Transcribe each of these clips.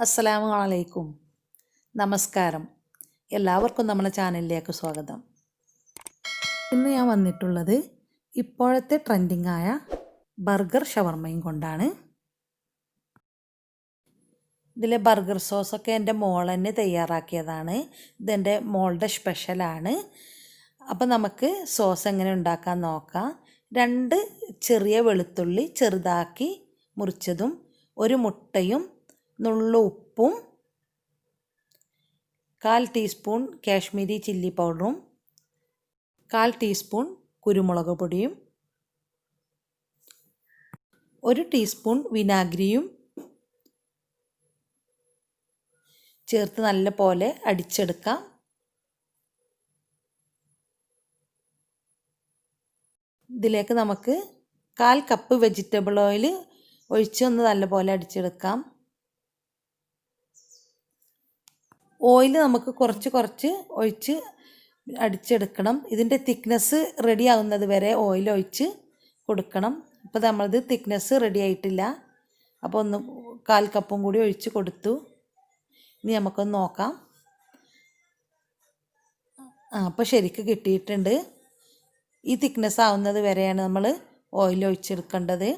അസ്സലാമു അലൈക്കും. നമസ്കാരം. എല്ലാവർക്കും നമ്മുടെ ചാനലിലേക്ക് സ്വാഗതം. ഇന്ന് ഞാൻ വന്നിട്ടുള്ളത് ഇപ്പോഴത്തെ ട്രെൻഡിങ് ആയ ബർഗർ ഷവർമയും കൊണ്ടാണ്. ഇതിലെ ബർഗർ സോസൊക്കെ എൻ്റെ മോൾ തന്നെ തയ്യാറാക്കിയതാണ്. ഇതെൻ്റെ മോളുടെ സ്പെഷ്യലാണ്. അപ്പോൾ നമുക്ക് സോസ് എങ്ങനെ ഉണ്ടാക്കാൻ നോക്കാം. 2 ചെറിയ വെളുത്തുള്ളി ചെറുതാക്കി മുറിച്ചതും, ഒരു മുട്ടയും, നുള്ളു ഉപ്പും, 1/4 ടീസ്പൂൺ കാശ്മീരി ചില്ലി പൗഡറും, 1/4 ടീസ്പൂൺ കുരുമുളക് പൊടിയും, 1 ടീസ്പൂൺ വിനാഗിരിയും ചേർത്ത് നല്ലപോലെ അടിച്ചെടുക്കാം. ഇതിലേക്ക് നമുക്ക് 1/4 കപ്പ് വെജിറ്റബിൾ ഓയിൽ ഒഴിച്ച് ഒന്ന് നല്ലപോലെ അടിച്ചെടുക്കാം. ഓയിൽ നമുക്ക് കുറച്ച് ഒഴിച്ച് അടിച്ചെടുക്കണം. ഇതിൻ്റെ തിക്നെസ് റെഡി ആകുന്നത് വരെ ഓയിൽ ഒഴിച്ച് കൊടുക്കണം. ഇപ്പോൾ നമ്മളത് തിക്നെസ് റെഡി ആയിട്ടില്ല. അപ്പോൾ 1/4 കപ്പും കൂടി ഒഴിച്ച് കൊടുത്തു. ഇനി നമുക്കൊന്ന് നോക്കാം. അപ്പോൾ ശരിക്ക് കിട്ടിയിട്ടുണ്ട്. ഈ തിക്നെസ് ആവുന്നത് വരെയാണ് നമ്മൾ ഓയിൽ ഒഴിച്ചെടുക്കേണ്ടത്.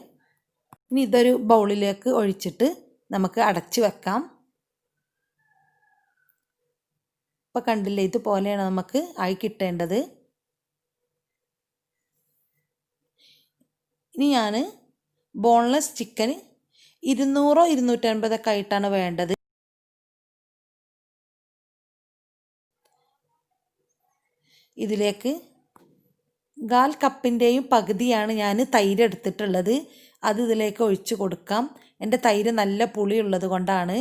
ഇനി ഇതൊരു ബൗളിലേക്ക് ഒഴിച്ചിട്ട് നമുക്ക് അടച്ച് വെക്കാം. ഇപ്പോൾ കണ്ടില്ലേ, ഇതുപോലെയാണ് നമുക്ക് ആയി കിട്ടേണ്ടത്. ഇനി ഞാൻ ബോൺലെസ് ചിക്കൻ 200 250 ആയിട്ടാണ് വേണ്ടത്. ഇതിലേക്ക് 1/4 കപ്പിൻ്റെയും പകുതിയാണ് ഞാൻ തൈര് എടുത്തിട്ടുള്ളത്. അത് ഇതിലേക്ക് ഒഴിച്ച് കൊടുക്കാം. എൻ്റെ തൈര് നല്ല പുളിയുള്ളത് കൊണ്ടാണ്.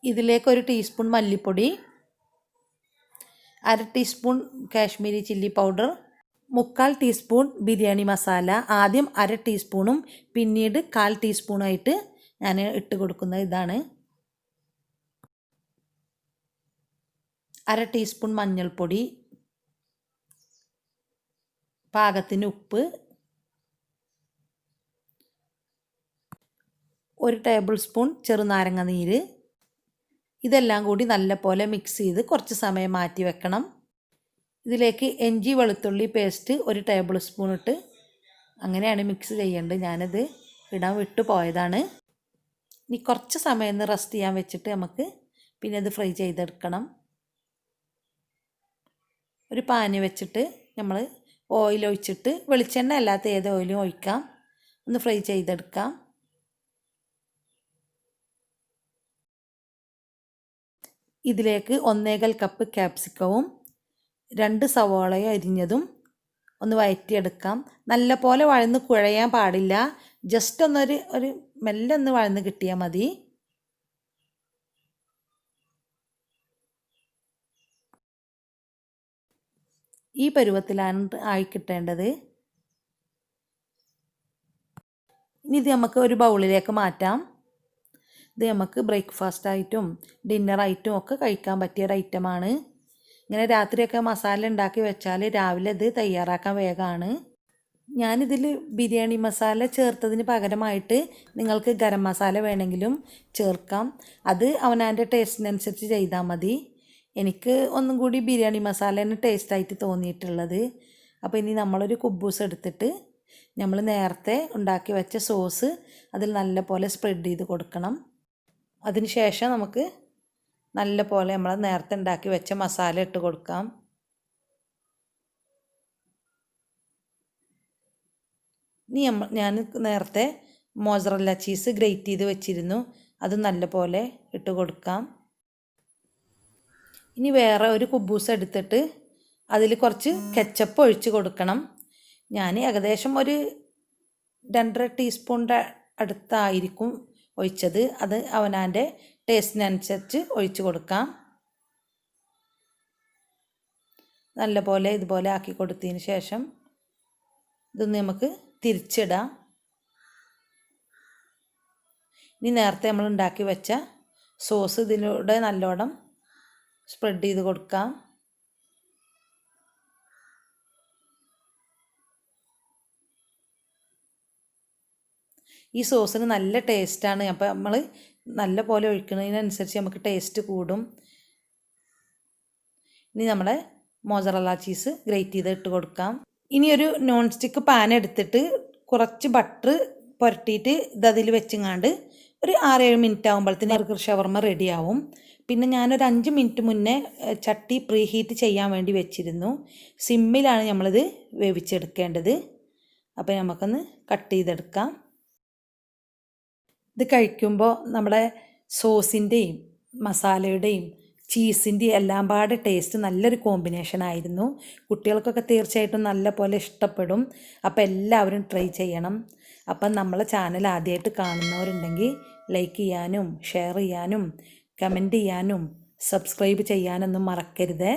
ഇതിലേക്ക് 1 ടീസ്പൂൺ മല്ലിപ്പൊടി, 1/2 teaspoon Kashmiri chilli powder, 3/4 teaspoon biryani masala. ആദ്യം 1/2 ടീസ്പൂണും പിന്നീട് 1/4 ടീസ്പൂണായിട്ട് ഞാൻ ഇട്ട് കൊടുക്കുന്നത് ഇതാണ്. 1/2 ടീസ്പൂൺ മഞ്ഞൾപ്പൊടി, പാകത്തിന് ഉപ്പ്, 1 ടേബിൾ സ്പൂൺ ചെറുനാരങ്ങ നീര്. ഇതെല്ലാം കൂടി നല്ലപോലെ മിക്സ് ചെയ്ത് കുറച്ച് സമയം മാറ്റി വെക്കണം. ഇതിലേക്ക് ഇഞ്ചി വെളുത്തുള്ളി പേസ്റ്റ് 1 ടേബിൾ സ്പൂൺ ഇട്ട് അങ്ങനെയാണ് മിക്സ് ചെയ്യേണ്ടത്. ഞാനത് ഇടാൻ വിട്ടു പോയതാണ്. ഇനി കുറച്ച് സമയം ഒന്ന് റെസ്റ്റ് ചെയ്യാൻ വെച്ചിട്ട് നമുക്ക് പിന്നെ അത് ഫ്രൈ ചെയ്തെടുക്കണം. ഒരു പാന് വെച്ചിട്ട് നമ്മൾ ഓയിൽ ഒഴിച്ചിട്ട്, വെളിച്ചെണ്ണ അല്ലാത്ത ഏത് ഓയിലും ഒഴിക്കാം, ഒന്ന് ഫ്രൈ ചെയ്തെടുക്കാം. ഇതിലേക്ക് 1/4 കപ്പ് ക്യാപ്സിക്കവും 2 സവാളയും അരിഞ്ഞതും ഒന്ന് വഴറ്റിയെടുക്കാം. നല്ല പോലെ വഴന്ന് കുഴയാൻ പാടില്ല. ജസ്റ്റ് ഒരു മെല്ലെ ഒന്ന് വഴന്ന് കിട്ടിയാൽ മതി. ഈ പരുവത്തിലാണ് ആയി കിട്ടേണ്ടത്. ഇനി ഇത് നമുക്ക് ഒരു ബൗളിലേക്ക് മാറ്റാം. ഇത് നമുക്ക് ബ്രേക്ക്ഫാസ്റ്റ് ആയിട്ടും ഡിന്നറായിട്ടും ഒക്കെ കഴിക്കാൻ പറ്റിയ ഒരു ഐറ്റമാണ്. ഇങ്ങനെ രാത്രിയൊക്കെ മസാല ഉണ്ടാക്കി വെച്ചാൽ രാവിലെ ഇത് തയ്യാറാക്കാൻ വേഗമാണ്. ഞാനിതിൽ ബിരിയാണി മസാല ചേർത്തതിന് പകരമായിട്ട് നിങ്ങൾക്ക് ഗരം മസാല വേണമെങ്കിലും ചേർക്കാം. അത് അവനവൻ്റെ ടേസ്റ്റിനനുസരിച്ച് ചെയ്താൽ മതി. എനിക്ക് ഒന്നും കൂടി ബിരിയാണി മസാലയാണ് ടേസ്റ്റായിട്ട് തോന്നിയിട്ടുള്ളത്. അപ്പോൾ ഇനി നമ്മളൊരു കുബ്ബൂസ് എടുത്തിട്ട് നമ്മൾ നേരത്തെ ഉണ്ടാക്കി വെച്ച സോസ് അതിൽ നല്ല പോലെ സ്പ്രെഡ് ചെയ്ത് കൊടുക്കണം. അതിന് ശേഷം നമുക്ക് നല്ല പോലെ നമ്മൾ നേരത്തെ ഉണ്ടാക്കി വെച്ച മസാല ഇട്ട് കൊടുക്കാം. ഇനി ഞാൻ നേരത്തെ മോസറല്ല ചീസ് ഗ്രേറ്റ് ചെയ്ത് വെച്ചിരുന്നു, അത് നല്ല പോലെ ഇട്ട് കൊടുക്കാം. ഇനി വേറെ ഒരു കുബ്ബൂസ് എടുത്തിട്ട് അതിൽ കുറച്ച് കെച്ചപ്പ് ഒഴിച്ച് കൊടുക്കണം. ഞാൻ ഏകദേശം ഒരു 2.5 ടീസ്പൂണിൻ്റെ അടുത്തായിരിക്കും ഒഴിച്ചത്. അത് അവനവൻ്റെ ടേസ്റ്റിനനുസരിച്ച് ഒഴിച്ച് കൊടുക്കാം. നല്ലപോലെ ഇതുപോലെ ആക്കി കൊടുത്തതിന് ശേഷം ഇതൊന്ന് നമുക്ക് തിരിച്ചിടാം. ഇനി നേരത്തെ നമ്മൾ ഉണ്ടാക്കി വെച്ച സോസ് ഇതിലൂടെ നല്ലോണം സ്പ്രെഡ് ചെയ്ത് കൊടുക്കാം. ഈ സോസിന് നല്ല ടേസ്റ്റാണ്. അപ്പോൾ നമ്മൾ നല്ല പോലെ ഒഴിക്കുന്നതിനനുസരിച്ച് നമുക്ക് ടേസ്റ്റ് കൂടും. ഇനി നമ്മുടെ മോസറല്ല ചീസ് ഗ്രേറ്റ് ചെയ്ത് ഇട്ട് കൊടുക്കാം. ഇനി ഒരു നോൺ സ്റ്റിക്ക് പാൻ എടുത്തിട്ട് കുറച്ച് ബട്ടർ പുരട്ടിയിട്ട് ഇതിൽ വെച്ചങ്ങാണ്ട് ഒരു 6-7 മിനിറ്റ് ആകുമ്പോഴത്തേന് ബർഗർ ഷവർമ റെഡിയാവും. പിന്നെ ഞാനൊരു 5 മിനിറ്റ് മുന്നേ ചട്ടി പ്രീ ഹീറ്റ് ചെയ്യാൻ വേണ്ടി വെച്ചിരുന്നു. സിമ്മിലാണ് നമ്മളിത് വേവിച്ചെടുക്കേണ്ടത്. അപ്പോൾ നമുക്കൊന്ന് കട്ട് ചെയ്തെടുക്കാം. ഇത് കഴിക്കുമ്പോൾ നമ്മുടെ സോസിൻ്റെയും മസാലയുടെയും ചീസിൻ്റെയും എല്ലാം പാടെ ടേസ്റ്റ് നല്ലൊരു കോമ്പിനേഷൻ ആയിരുന്നു. കുട്ടികൾക്കൊക്കെ തീർച്ചയായിട്ടും നല്ല പോലെ ഇഷ്ടപ്പെടും. അപ്പോൾ എല്ലാവരും ട്രൈ ചെയ്യണം. അപ്പം നമ്മളെ ചാനൽ ആദ്യമായിട്ട് കാണുന്നവരുണ്ടെങ്കിൽ ലൈക്ക് ചെയ്യാനും ഷെയർ ചെയ്യാനും കമൻറ്റ് ചെയ്യാനും സബ്സ്ക്രൈബ് ചെയ്യാനൊന്നും മറക്കരുത്.